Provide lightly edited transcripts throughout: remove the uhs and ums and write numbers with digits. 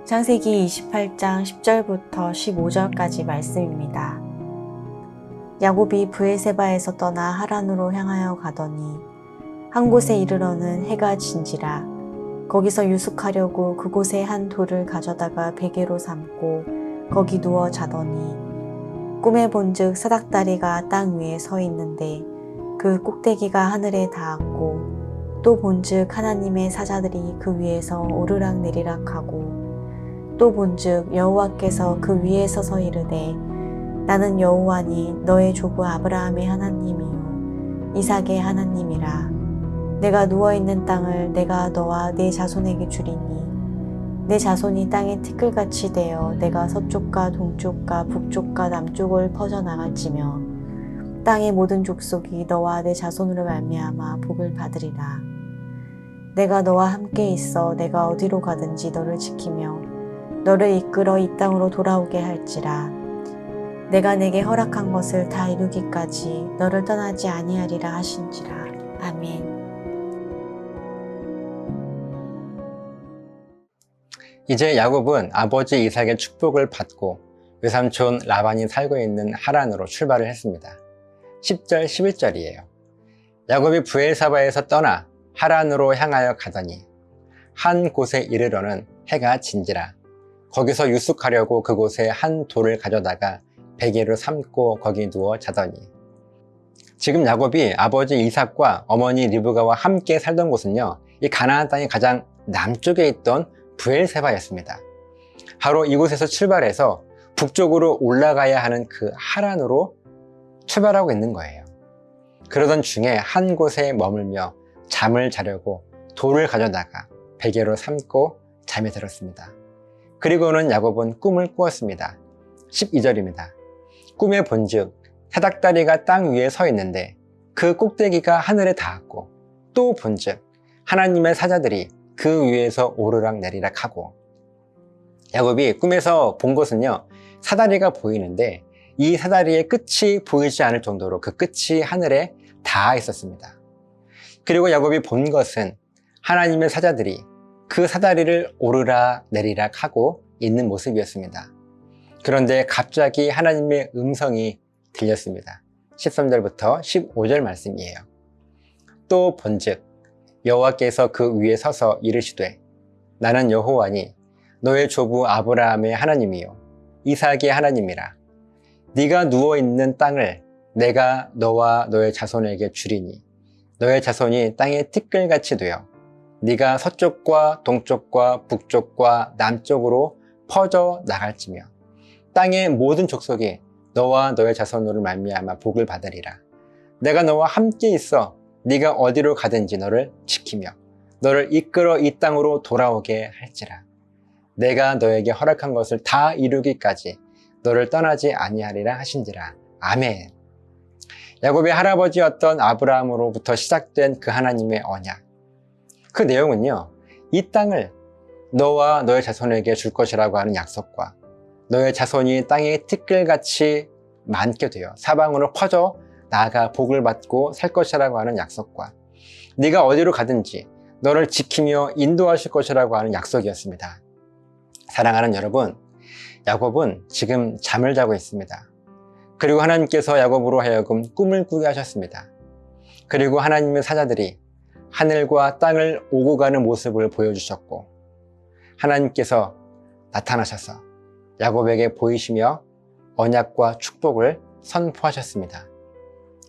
창세기 28장 10절부터 15절까지 말씀입니다. 야곱이 브엘세바에서 떠나 하란으로 향하여 가더니 한 곳에 이르러는 해가 진지라. 거기서 유숙하려고 그곳에 한 돌을 가져다가 베개로 삼고 거기 누워 자더니 꿈에 본즉 사닥다리가 땅 위에 서 있는데 그 꼭대기가 하늘에 닿았고 또 본즉 하나님의 사자들이 그 위에서 오르락 내리락 하고 또 본즉 여호와께서 그 위에 서서 이르되 나는 여호와니 너의 조부 아브라함의 하나님이요 이삭의 하나님이라. 내가 누워있는 땅을 내가 너와 네 자손에게 주리니 내 자손이 땅의 티끌같이 되어 내가 서쪽과 동쪽과 북쪽과 남쪽을 퍼져나갈지며 땅의 모든 족속이 너와 내 자손으로 말미암아 복을 받으리라. 내가 너와 함께 있어 내가 어디로 가든지 너를 지키며 너를 이끌어 이 땅으로 돌아오게 할지라. 내가 내게 허락한 것을 다 이루기까지 너를 떠나지 아니하리라 하신지라. 아멘. 이제 야곱은 아버지 이삭의 축복을 받고 외삼촌 라반이 살고 있는 하란으로 출발을 했습니다. 10절, 11절이에요. 야곱이 브엘사바에서 떠나 하란으로 향하여 가더니 한 곳에 이르러는 해가 진지라. 거기서 유숙하려고 그곳에 한 돌을 가져다가 베개로 삼고 거기 누워 자더니. 지금 야곱이 아버지 이삭과 어머니 리브가와 함께 살던 곳은요, 이 가나안 땅의 가장 남쪽에 있던 브엘세바였습니다. 바로 이곳에서 출발해서 북쪽으로 올라가야 하는 그 하란으로 출발하고 있는 거예요. 그러던 중에 한 곳에 머물며 잠을 자려고 돌을 가져다가 베개로 삼고 잠에 들었습니다. 그리고는 야곱은 꿈을 꾸었습니다. 12절입니다. 꿈에 본즉 사닥다리가 땅 위에 서 있는데 그 꼭대기가 하늘에 닿았고 또 본즉 하나님의 사자들이 그 위에서 오르락 내리락 하고. 야곱이 꿈에서 본 것은요, 사다리가 보이는데 이 사다리의 끝이 보이지 않을 정도로 그 끝이 하늘에 닿아 있었습니다. 그리고 야곱이 본 것은 하나님의 사자들이 그 사다리를 오르락 내리락 하고 있는 모습이었습니다. 그런데 갑자기 하나님의 음성이 들렸습니다. 13절부터 15절 말씀이에요. 또 본즉 여호와께서 그 위에 서서 이르시되 나는 여호와니 너의 조부 아브라함의 하나님이요 이삭의 하나님이라. 네가 누워있는 땅을 내가 너와 너의 자손에게 주리니 너의 자손이 땅의 티끌같이 되어 네가 서쪽과 동쪽과 북쪽과 남쪽으로 퍼져 나갈지며 땅의 모든 족속이 너와 너의 자손으로 말미암아 복을 받으리라. 내가 너와 함께 있어 네가 어디로 가든지 너를 지키며 너를 이끌어 이 땅으로 돌아오게 할지라. 내가 너에게 허락한 것을 다 이루기까지 너를 떠나지 아니하리라 하신지라. 아멘. 야곱의 할아버지였던 아브라함으로부터 시작된 그 하나님의 언약, 그 내용은요, 이 땅을 너와 너의 자손에게 줄 것이라고 하는 약속과 너의 자손이 땅의 티끌같이 많게 되어 사방으로 퍼져 나아가 복을 받고 살 것이라고 하는 약속과 네가 어디로 가든지 너를 지키며 인도하실 것이라고 하는 약속이었습니다. 사랑하는 여러분, 야곱은 지금 잠을 자고 있습니다. 그리고 하나님께서 야곱으로 하여금 꿈을 꾸게 하셨습니다. 그리고 하나님의 사자들이 하늘과 땅을 오고 가는 모습을 보여주셨고 하나님께서 나타나셔서 야곱에게 보이시며 언약과 축복을 선포하셨습니다.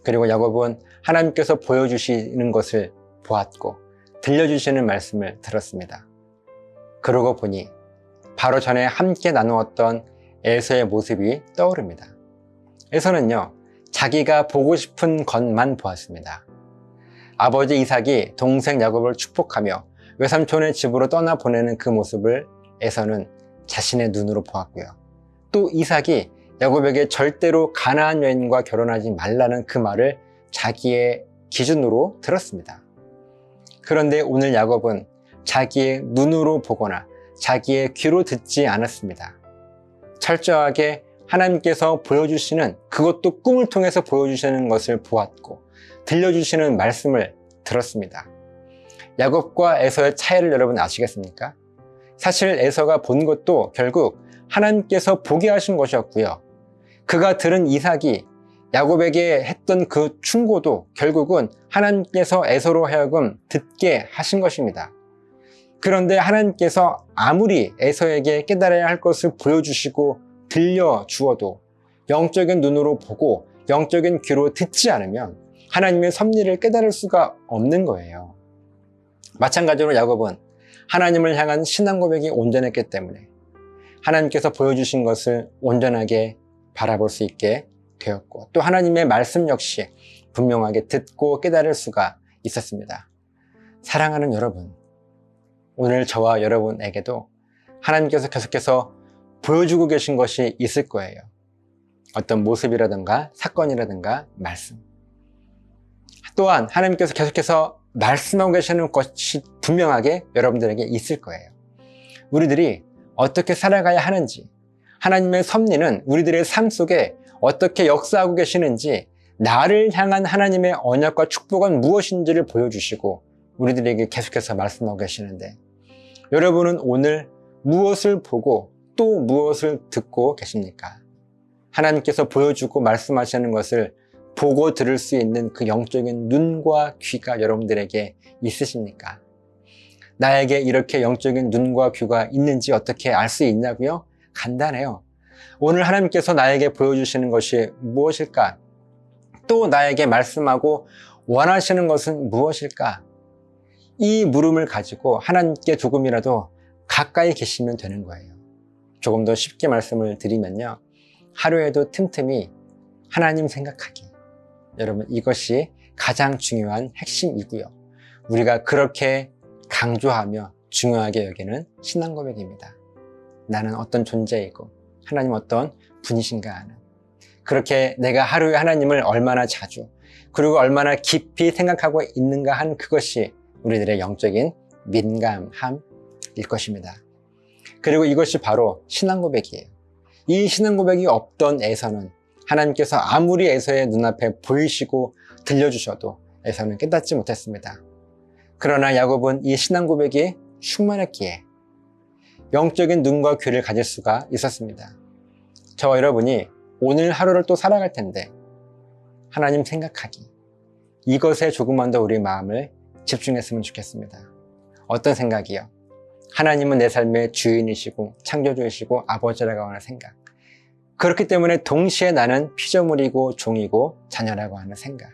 그리고 야곱은 하나님께서 보여주시는 것을 보았고 들려주시는 말씀을 들었습니다. 그러고 보니 바로 전에 함께 나누었던 에서의 모습이 떠오릅니다. 에서는요, 자기가 보고 싶은 것만 보았습니다. 아버지 이삭이 동생 야곱을 축복하며 외삼촌의 집으로 떠나보내는 그 모습을 에서는 자신의 눈으로 보았고요. 또 이삭이 야곱에게 절대로 가나안 여인과 결혼하지 말라는 그 말을 자기의 기준으로 들었습니다. 그런데 오늘 야곱은 자기의 눈으로 보거나 자기의 귀로 듣지 않았습니다. 철저하게 하나님께서 보여주시는, 그것도 꿈을 통해서 보여주시는 것을 보았고 들려주시는 말씀을 들었습니다. 야곱과 에서의 차이를 여러분 아시겠습니까? 사실 에서가 본 것도 결국 하나님께서 보게 하신 것이었고요. 그가 들은 이삭이 야곱에게 했던 그 충고도 결국은 하나님께서 에서로 하여금 듣게 하신 것입니다. 그런데 하나님께서 아무리 에서에게 깨달아야 할 것을 보여주시고 들려주어도 영적인 눈으로 보고 영적인 귀로 듣지 않으면 하나님의 섭리를 깨달을 수가 없는 거예요. 마찬가지로 야곱은 하나님을 향한 신앙 고백이 온전했기 때문에 하나님께서 보여주신 것을 온전하게 바라볼 수 있게 되었고, 또 하나님의 말씀 역시 분명하게 듣고 깨달을 수가 있었습니다. 사랑하는 여러분, 오늘 저와 여러분에게도 하나님께서 계속해서 보여주고 계신 것이 있을 거예요. 어떤 모습이라든가 사건이라든가 말씀. 또한 하나님께서 계속해서 말씀하고 계시는 것이 분명하게 여러분들에게 있을 거예요. 우리들이 어떻게 살아가야 하는지, 하나님의 섭리는 우리들의 삶 속에 어떻게 역사하고 계시는지, 나를 향한 하나님의 언약과 축복은 무엇인지를 보여주시고 우리들에게 계속해서 말씀하고 계시는데, 여러분은 오늘 무엇을 보고 또 무엇을 듣고 계십니까? 하나님께서 보여주고 말씀하시는 것을 보고 들을 수 있는 그 영적인 눈과 귀가 여러분들에게 있으십니까? 나에게 이렇게 영적인 눈과 귀가 있는지 어떻게 알 수 있냐고요? 간단해요. 오늘 하나님께서 나에게 보여주시는 것이 무엇일까? 또 나에게 말씀하고 원하시는 것은 무엇일까? 이 물음을 가지고 하나님께 조금이라도 가까이 계시면 되는 거예요. 조금 더 쉽게 말씀을 드리면요, 하루에도 틈틈이 하나님 생각하기. 여러분, 이것이 가장 중요한 핵심이고요. 우리가 그렇게 강조하며 중요하게 여기는 신앙 고백입니다. 나는 어떤 존재이고 하나님 어떤 분이신가 하는, 그렇게 내가 하루에 하나님을 얼마나 자주 그리고 얼마나 깊이 생각하고 있는가 한 그것이 우리들의 영적인 민감함일 것입니다. 그리고 이것이 바로 신앙 고백이에요. 이 신앙 고백이 없던 에서는 하나님께서 아무리 에서의 눈앞에 보이시고 들려주셔도 에서는 깨닫지 못했습니다. 그러나 야곱은 이 신앙 고백이 충만했기에 영적인 눈과 귀를 가질 수가 있었습니다. 저와 여러분이 오늘 하루를 또 살아갈 텐데 하나님 생각하기, 이것에 조금만 더 우리 마음을 집중했으면 좋겠습니다. 어떤 생각이요? 하나님은 내 삶의 주인이시고 창조주이시고 아버지라고 하는 생각. 그렇기 때문에 동시에 나는 피조물이고 종이고 자녀라고 하는 생각.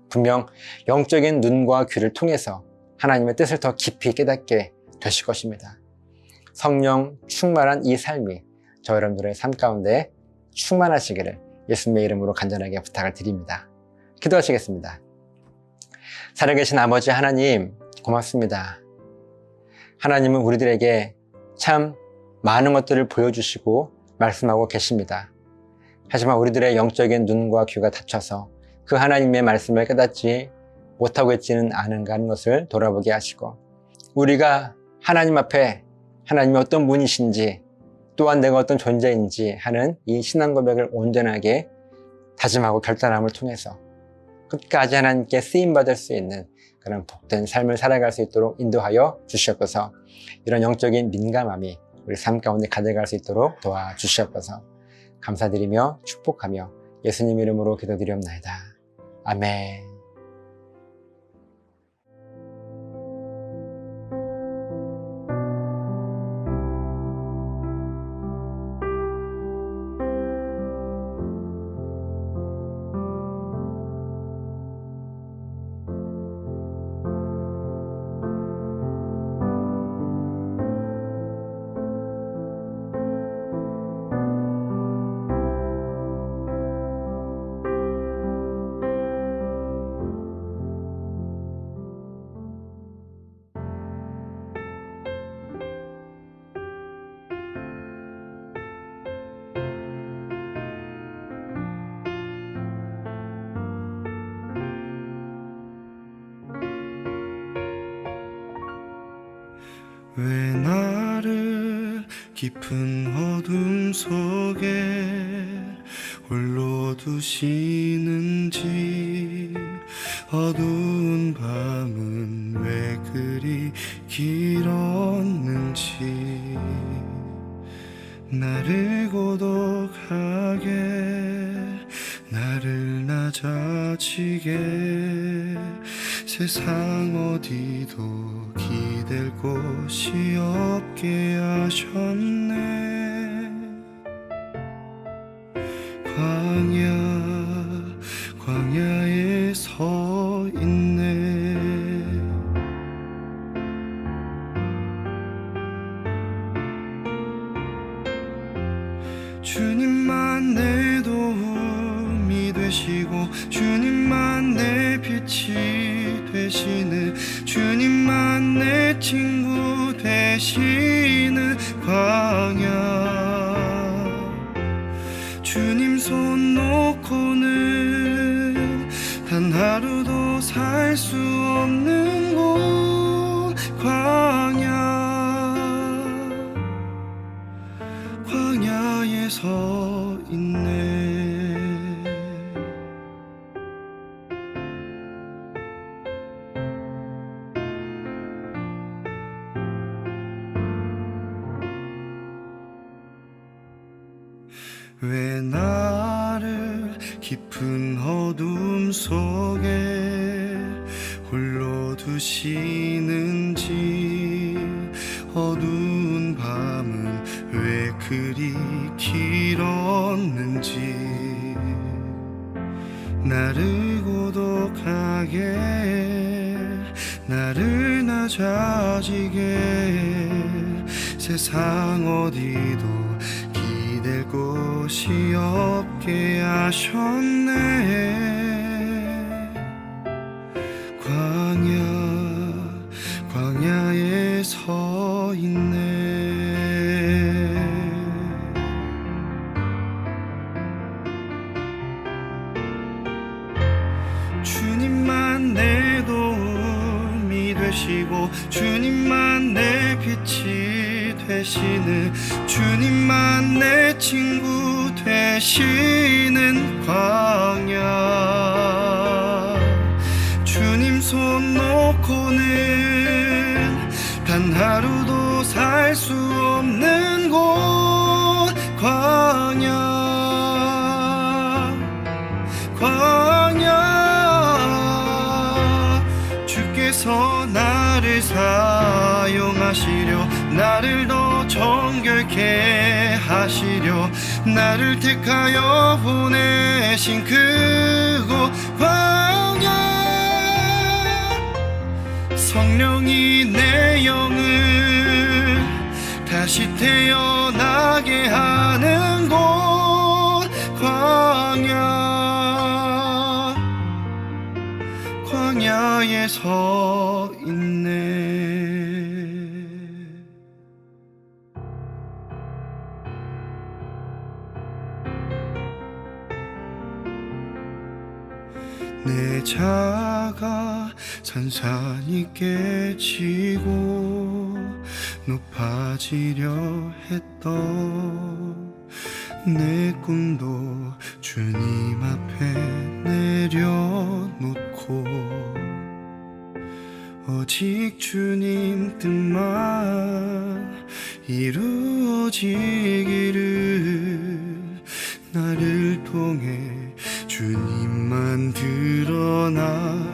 분명 영적인 눈과 귀를 통해서 하나님의 뜻을 더 깊이 깨닫게 되실 것입니다. 성령 충만한 이 삶이 저 여러분들의 삶 가운데 충만하시기를 예수님의 이름으로 간절하게 부탁을 드립니다. 기도하시겠습니다. 살아계신 아버지 하나님, 고맙습니다. 하나님은 우리들에게 참 많은 것들을 보여주시고 말씀하고 계십니다. 하지만 우리들의 영적인 눈과 귀가 닫혀서 그 하나님의 말씀을 깨닫지 못하고 있지는 않은가 하는 것을 돌아보게 하시고, 우리가 하나님 앞에 하나님이 어떤 분이신지, 또한 내가 어떤 존재인지 하는 이 신앙 고백을 온전하게 다짐하고 결단함을 통해서 끝까지 하나님께 쓰임받을 수 있는 그런 복된 삶을 살아갈 수 있도록 인도하여 주시옵소서. 이런 영적인 민감함이 우리 삶 가운데 가져갈 수 있도록 도와주시옵소서. 감사드리며 축복하며 예수님 이름으로 기도드리옵나이다. 아멘. 왜 나를 깊은 어둠 속에 홀로 두시는지, 어두운 밤은 왜 그리 길었는지, 나를 고독하게 나를 낮아지게 세상 어디도 기댈 곳이 없게 하셨네. 광야에 서 있네. 주님만 내 도움이 되시고 주님만 내 빛이 되시는 주님만 내 친구 되시는 광야. 주님 손 놓고는 단 하루도 살 수 없는 곳 광야에 서 있네. 왜 나를 깊은 어둠 속에 홀로 두시는지 어두운 밤은 왜 그리 길었는지 나를 고독하게 나를 낮아지게 세상 어디도 기댈 곳이 없게 하셨네. 광야에 서 있네. 주님만 내 도움이 되시고 주님만 내 빛이 되시는 주님만 내 친구 되시는 광야. 주님 손 놓고는 단 하루도 살 수 없는 곳 광야. 주께서 나를 사용하시려 나를 더 정결케 하시려 나를 택하여 보내신 그곳 광야. 성령이 내 영을 다시 태어나게 하는 곳 광야에 서 있네. 내 자가 산산이 깨지고 높아지려 했던 내 꿈도 주님 앞에 내려놓고 오직 주님 뜻만 이루어지기를 나를 통해 주님만 드러나